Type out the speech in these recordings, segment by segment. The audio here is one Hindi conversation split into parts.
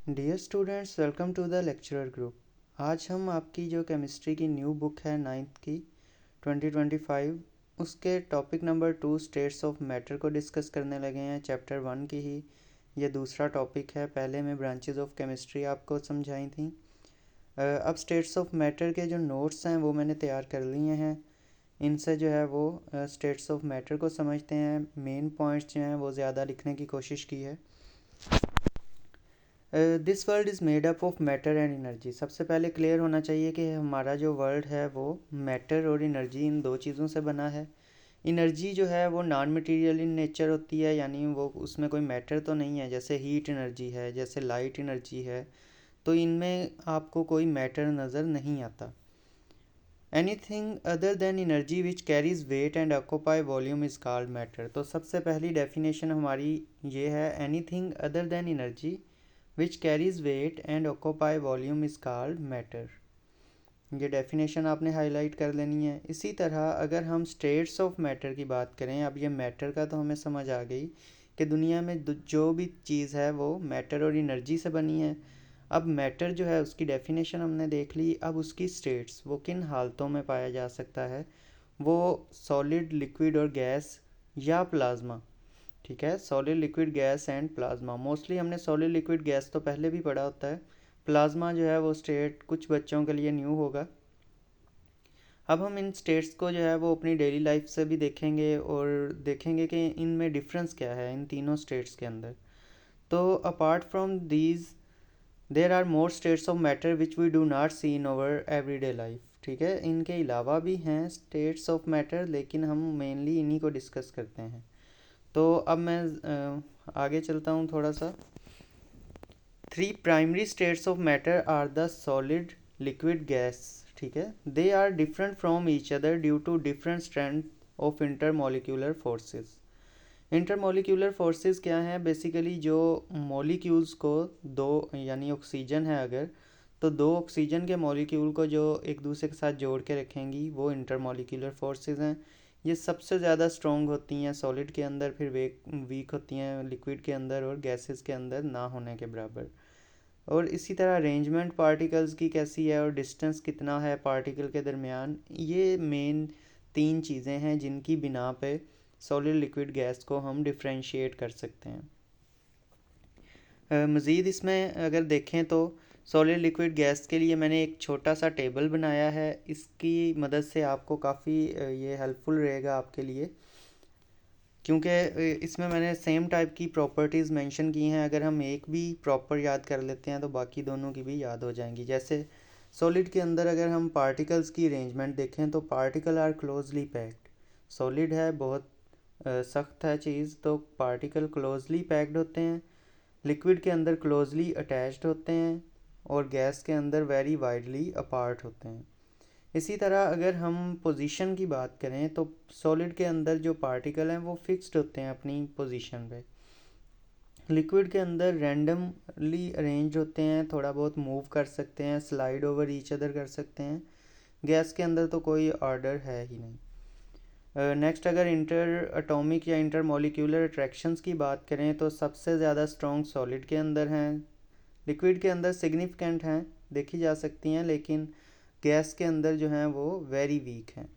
Dear students, welcome to the lecturer group. आज हम आपकी जो केमिस्ट्री की न्यू बुक है नाइन्थ की 2025 उसके topic number 2 states of matter को डिस्कस करने लगे हैं। चैप्टर 1 की ही ये दूसरा टॉपिक है। पहले में ब्रांचेस ऑफ केमिस्ट्री आपको समझाई थी। अब स्टेट्स ऑफ मैटर के जो नोट्स हैं वो मैंने तैयार कर लिए हैं। इनसे जो है वो स्टेट्स ऑफ मैटर को समझते हैं। मेन पॉइंट्स जो हैं वो ज़्यादा लिखने की कोशिश की है। This world is made up of matter and energy. सबसे पहले क्लियर होना चाहिए कि हमारा जो वर्ल्ड है वो मैटर और एनर्जी इन दो चीज़ों से बना है। एनर्जी जो है वो नॉन मटेरियल इन नेचर होती है, यानी वो उसमें कोई मैटर तो नहीं है। जैसे हीट एनर्जी है, जैसे लाइट एनर्जी है, तो इनमें आपको कोई मैटर नज़र नहीं आता। Anything other than energy which carries weight and occupy volume is called matter. तो सबसे पहली डेफिनेशन हमारी ये है, anything other than energy which carries weight and occupy volume is called matter। ये डेफिनेशन आपने हाईलाइट कर लेनी है। इसी तरह अगर हम स्टेट्स ऑफ मैटर की बात करें, अब ये मैटर का तो हमें समझ आ गई कि दुनिया में जो भी चीज़ है वो मैटर और एनर्जी से बनी है। अब मैटर जो है उसकी डेफिनेशन हमने देख ली। अब उसकी स्टेट्स, वो किन हालतों में पाया जा सकता है, वो सॉलिड, लिक्विड और गैस या प्लाज्मा। ठीक है, solid, liquid, gas and plasma. Mostly हमने सॉलिड, लिक्विड, गैस तो पहले भी पढ़ा होता है। प्लाज्मा जो है वो स्टेट कुछ बच्चों के लिए न्यू होगा। अब हम इन स्टेट्स को जो है वो अपनी डेली लाइफ से भी देखेंगे और देखेंगे कि इनमें डिफरेंस क्या है इन तीनों स्टेट्स के अंदर। तो apart from these there are more states of matter which we do not see in our everyday life. ठीक है, इनके अलावा भी हैं स्टेट्स ऑफ मैटर, लेकिन हम मेनली इन्हीं को डिस्कस करते हैं। तो अब मैं आगे चलता हूँ थोड़ा सा। 3 primary states of matter are the solid, liquid, gas. ठीक है, they are different from each other due to different strength of intermolecular forces. Intermolecular forces क्या हैं? बेसिकली जो मॉलिक्यूल्स को दो, यानी ऑक्सीजन है अगर, तो दो ऑक्सीजन के मॉलिक्यूल को जो एक दूसरे के साथ जोड़ के रखेंगी वो इंटरमोलिक्यूलर फोर्सेस हैं। ये सबसे ज़्यादा स्ट्रॉन्ग होती हैं सॉलिड के अंदर, फिर वीक होती हैं लिक्विड के अंदर और गैसेस के अंदर ना होने के बराबर। और इसी तरह अरेंजमेंट पार्टिकल्स की कैसी है और डिस्टेंस कितना है पार्टिकल के दरमियान, ये मेन 3 चीज़ें हैं जिनकी बिना पे सॉलिड, लिक्विड, गैस को हम डिफ्रेंशिएट कर सकते हैं। मज़ीद इसमें अगर देखें तो सॉलिड, लिक्विड, गैस के लिए मैंने एक छोटा सा टेबल बनाया है। इसकी मदद से आपको काफ़ी ये हेल्पफुल रहेगा आपके लिए, क्योंकि इसमें मैंने सेम टाइप की प्रॉपर्टीज़ मेंशन की हैं। अगर हम एक भी प्रॉपर याद कर लेते हैं तो बाकी दोनों की भी याद हो जाएंगी। जैसे सॉलिड के अंदर अगर हम पार्टिकल्स की अरेंजमेंट देखें तो particle are closely packed. Solid है, बहुत सख्त है चीज़, तो पार्टिकल क्लोजली पैक्ड होते हैं। लिक्विड के अंदर क्लोजली अटैच्ड होते हैं और गैस के अंदर वेरी वाइडली अपार्ट होते हैं। इसी तरह अगर हम पोजीशन की बात करें तो सॉलिड के अंदर जो पार्टिकल हैं वो फिक्स्ड होते हैं अपनी पोजीशन पे। लिक्विड के अंदर रैंडमली अरेंज होते हैं, थोड़ा बहुत मूव कर सकते हैं, स्लाइड ओवर ईच अदर कर सकते हैं। गैस के अंदर तो कोई ऑर्डर है ही नहीं। नेक्स्ट अगर इंटर अटोमिक या इंटर मॉलिक्यूलर अट्रैक्शंस की बात करें तो सबसे ज़्यादा स्ट्रॉन्ग सॉलिड के अंदर हैं। लिक्विड के अंदर सिग्निफिकेंट हैं, देखी जा सकती हैं, लेकिन गैस के अंदर जो हैं वो वेरी वीक हैं।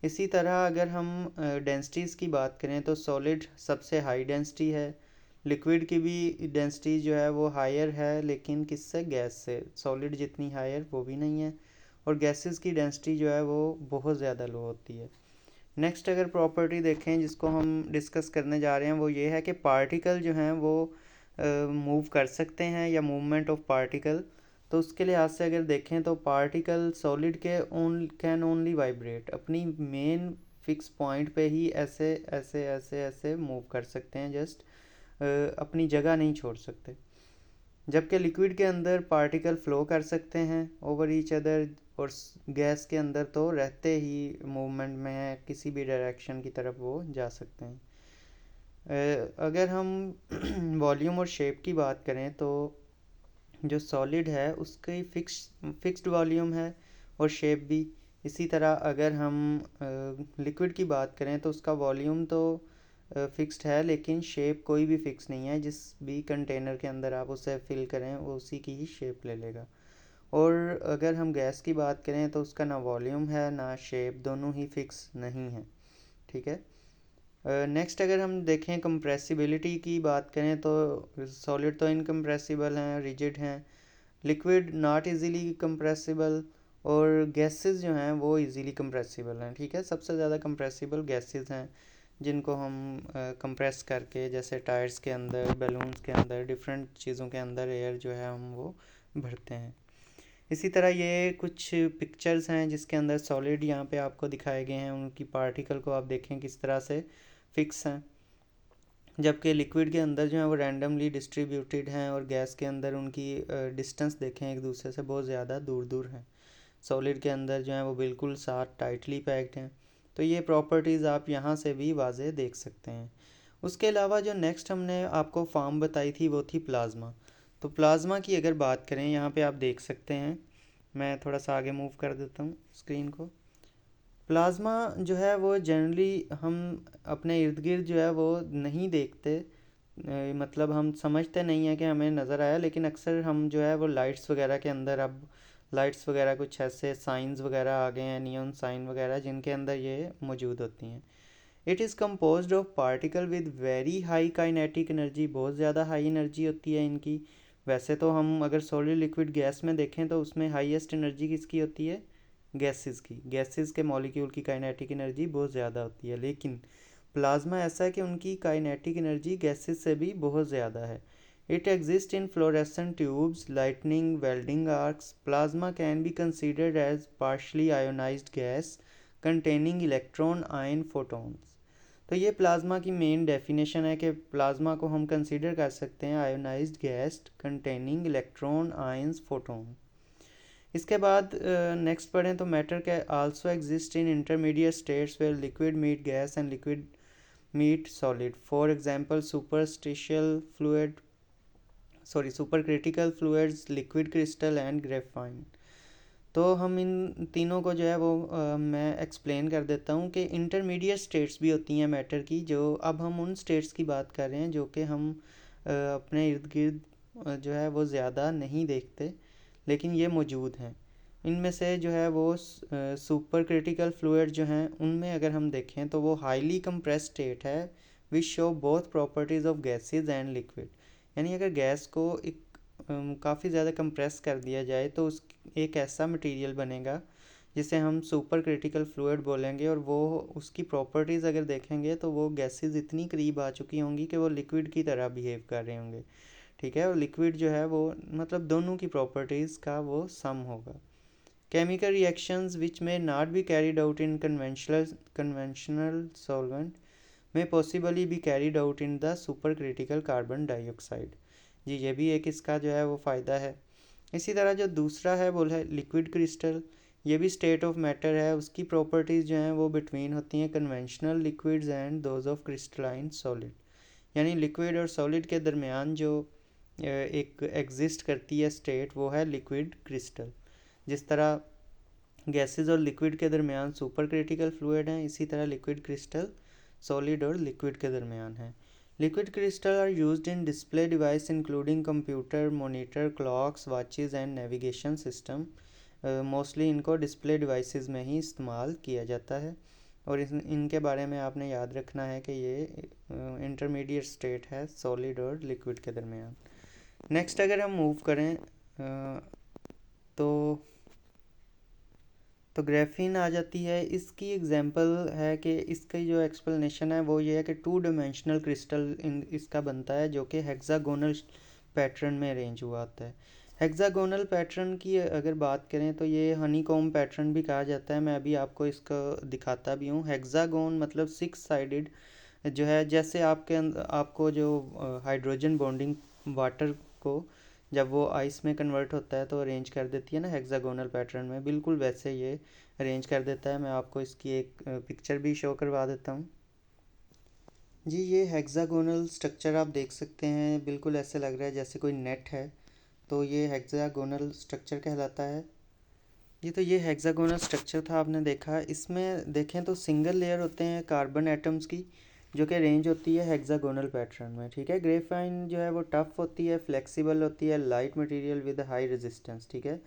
इसी तरह अगर हम डेंसिटीज़ की बात करें तो सॉलिड सबसे हाई डेंसिटी है। लिक्विड की भी डेंसिटी जो है वो हायर है, लेकिन किससे? गैस से। सॉलिड जितनी हायर वो भी नहीं है, और गैसेस की डेंसिटी जो है वो बहुत ज़्यादा लो होती है। नेक्स्ट अगर प्रॉपर्टी देखें जिसको हम डिस्कस करने जा रहे हैं वो ये है कि पार्टिकल जो हैं वो मूव कर सकते हैं, या मूवमेंट ऑफ पार्टिकल। तो उसके लिहाज से अगर देखें तो पार्टिकल सॉलिड के कैन ओनली वाइब्रेट, अपनी मेन फिक्स पॉइंट पे ही ऐसे ऐसे ऐसे ऐसे मूव कर सकते हैं, जस्ट अपनी जगह नहीं छोड़ सकते। जबकि लिक्विड के अंदर पार्टिकल फ्लो कर सकते हैं ओवर ईच अदर, और गैस के अंदर तो रहते ही मूवमेंट में है, किसी भी डायरेक्शन की तरफ वो जा सकते हैं। अगर हम वॉल्यूम और शेप की बात करें तो जो सॉलिड है उसकी फिक्स्ड वॉल्यूम है और शेप भी। इसी तरह अगर हम लिक्विड की बात करें तो उसका वॉल्यूम तो फिक्स्ड है, लेकिन शेप कोई भी फिक्स नहीं है। जिस भी कंटेनर के अंदर आप उसे फिल करें वो उसी की ही शेप ले लेगा। और अगर हम गैस की बात करें तो उसका ना वॉल्यूम है ना शेप, दोनों ही फिक्स नहीं है। ठीक है। नेक्स्ट अगर हम देखें कंप्रेसिबिलिटी की बात करें तो सॉलिड तो इनकम्प्रेसिबल हैं, रिजिड हैं, लिक्विड नॉट इजीली कंप्रेसिबल, और गैसेस जो हैं वो इजीली कंप्रेसिबल हैं। ठीक है। सबसे ज़्यादा कंप्रेसिबल गैसेस हैं जिनको हम कंप्रेस करके, जैसे टायर्स के अंदर, बैलून्स के अंदर, डिफरेंट चीज़ों के अंदर एयर जो है हम वो भरते हैं। इसी तरह ये कुछ पिक्चर्स हैं जिसके अंदर सॉलिड यहाँ पे आपको दिखाए गए हैं, उनकी पार्टिकल को आप देखें किस तरह से फिक्स हैं, जबकि लिक्विड के अंदर जो है वो रैंडमली डिस्ट्रीब्यूटेड हैं, और गैस के अंदर उनकी डिस्टेंस देखें एक दूसरे से बहुत ज़्यादा दूर दूर हैं। सॉलिड के अंदर जो है वो बिल्कुल साथ टाइटली पैक्ड हैं। तो ये प्रॉपर्टीज़ आप यहाँ से भी वाज़े देख सकते हैं। उसके अलावा जो नेक्स्ट हमने आपको फॉर्म बताई थी वो थी प्लाज्मा। तो प्लाज्मा की अगर बात करें, यहाँ पे आप देख सकते हैं, मैं थोड़ा सा आगे मूव कर देता हूँ स्क्रीन को। प्लाज्मा जो है वो जनरली हम अपने इर्द गिर्द जो है वो नहीं देखते, मतलब हम समझते नहीं है कि हमें नज़र आया, लेकिन अक्सर हम जो है वो लाइट्स वगैरह के अंदर, अब लाइट्स वगैरह कुछ ऐसे साइंस वगैरह आ गए हैं, नियॉन साइन वगैरह, जिनके अंदर ये मौजूद होती हैं। It is composed of particle with very high kinetic energy, बहुत ज़्यादा हाई एनर्जी होती है इनकी। वैसे तो हम अगर सॉलिड लिक्विड गैस में देखें तो उसमें हाईएस्ट एनर्जी किसकी होती है? गैसेस की। गैसेस के मॉलिक्यूल की काइनेटिक एनर्जी बहुत ज़्यादा होती है, लेकिन प्लाज्मा ऐसा है कि उनकी काइनेटिक एनर्जी गैसेस से भी बहुत ज़्यादा है। It exist in fluorescent tubes, lightning, welding arcs. Plasma can be considered as partially ionized gas containing electron ion photons. तो ये प्लाज्मा की मेन डेफिनेशन है कि प्लाज्मा को हम कंसीडर कर सकते हैं ionized gas containing electron ions photon. इसके बाद नेक्स्ट पढ़ें तो मैटर के also exist in intermediate states where liquid meet gas and liquid meet solid. For example superstitial fluid, super critical fluids, liquid crystal and graphene. तो हम इन तीनों को जो है वो मैं एक्सप्लेन कर देता हूँ कि इंटरमीडिएट स्टेट्स भी होती हैं मैटर की, जो अब हम उन स्टेट्स की बात कर रहे हैं जो कि हम अपने इर्द गिर्द जो है वो ज़्यादा नहीं देखते, लेकिन ये मौजूद हैं। इनमें से जो है वो सुपर क्रिटिकल फ्लूइड जो हैं उनमें अगर हम देखें तो वो हाईली कंप्रेस स्टेट है which show both properties of gases and liquid. यानी अगर गैस को एक काफ़ी ज़्यादा कंप्रेस कर दिया जाए तो उस एक ऐसा मटेरियल बनेगा जिसे हम सुपर क्रिटिकल फ्लूइड बोलेंगे, और वो उसकी प्रॉपर्टीज़ अगर देखेंगे तो वो गैसेस इतनी करीब आ चुकी होंगी कि वो लिक्विड की तरह बिहेव कर रहे होंगे। ठीक है। और लिक्विड जो है वो मतलब दोनों की प्रॉपर्टीज़ का वो सम होगा। Chemical reactions which may not be carried out in conventional solvent may possibly be carried out in the super critical carbon dioxide. जी, ये भी एक इसका जो है वो फ़ायदा है। इसी तरह जो दूसरा है वो है लिक्विड क्रिस्टल। ये भी स्टेट ऑफ मैटर है, उसकी प्रॉपर्टीज़ जो हैं वो बिटवीन होती हैं conventional liquids and those of crystalline solid. यानी लिक्विड और सॉलिड के दरमियान जो एक एग्जिस्ट करती है स्टेट, वो है लिक्विड क्रिस्टल। जिस तरह गैसेस और लिक्विड के दरमियान सुपर क्रिटिकल फ्लूइड हैं, इसी तरह लिक्विड क्रिस्टल सॉलिड और लिक्विड के दरमियान है। Liquid crystal are used in display device including computer, monitor, clocks, watches and navigation system. Mostly इनको डिस्प्ले डिवाइसेस में ही इस्तेमाल किया जाता है, और इनके बारे में आपने याद रखना है कि ये इंटरमीडिएट स्टेट है सॉलिड और लिक्विड के दरमियान। नेक्स्ट अगर हम मूव करें तो ग्राफीन आ जाती है। इसकी एग्जांपल है कि इसकी जो एक्सप्लेनेशन है वो ये है कि 2 डायमेंशनल क्रिस्टल इसका बनता है जो कि हेक्सागोनल पैटर्न में अरेंज हुआ होता है। हेक्सागोनल पैटर्न की अगर बात करें तो ये हनीकॉम्ब पैटर्न भी कहा जाता है। मैं अभी आपको इसका दिखाता भी हूँ। हेक्सागोन मतलब 6 साइडेड जो है, जैसे आपके आपको जो हाइड्रोजन बॉन्डिंग वाटर को जब वो आइस में कन्वर्ट होता है तो अरेंज कर देती है ना हेक्सागोनल पैटर्न में, बिल्कुल वैसे ये अरेंज कर देता है। मैं आपको इसकी एक पिक्चर भी शो करवा देता हूँ। जी, ये हेक्सागोनल स्ट्रक्चर आप देख सकते हैं, बिल्कुल ऐसे लग रहा है जैसे कोई नेट है, तो ये हेक्सागोनल स्ट्रक्चर कहलाता है। जी, तो ये हेक्सागोनल स्ट्रक्चर था, आपने देखा। इसमें देखें तो सिंगल लेयर होते हैं कार्बन एटम्स की। जो कि रेंज होती है हेक्सागोनल पैटर्न में, ठीक है। ग्रेफाइन जो है वो टफ़ होती है, फ्लेक्सिबल होती है, light material with high resistance, ठीक है।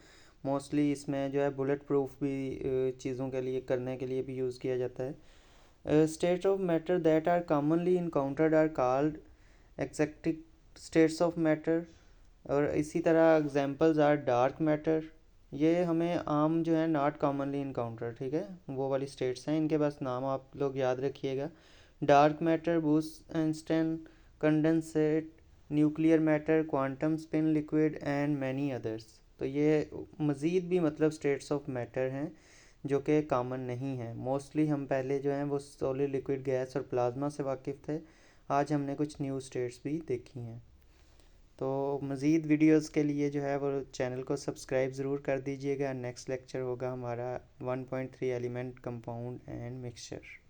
मोस्टली इसमें जो है बुलेट प्रूफ भी चीज़ों के लिए करने के लिए भी यूज़ किया जाता है। States of matter that are commonly encountered are called exotic states of matter. और इसी तरह एग्जांपल्स आर डार्क मैटर, ये हमें आम जो है नॉट कॉमनली इनकाउंटर, ठीक है, वो वाली स्टेट्स हैं, इनके बस नाम आप लोग याद रखिएगा। Dark matter, bush-Einstein condensate, nuclear matter, quantum spin liquid and many others. तो ये मज़ीद भी मतलब स्टेट्स ऑफ मैटर हैं जो कि कॉमन नहीं है। मोस्टली हम पहले जो हैं वो सॉलिड, लिक्विड, गैस और प्लाज्मा से वाकिफ़ थे। आज हमने कुछ न्यू स्टेट्स भी देखी हैं। तो मज़ीद वीडियोस के लिए जो है वो चैनल को सब्सक्राइब ज़रूर कर दीजिएगा। नेक्स्ट लेक्चर होगा हमारा 1.3 एलिमेंट कंपाउंड एंड मिक्सचर।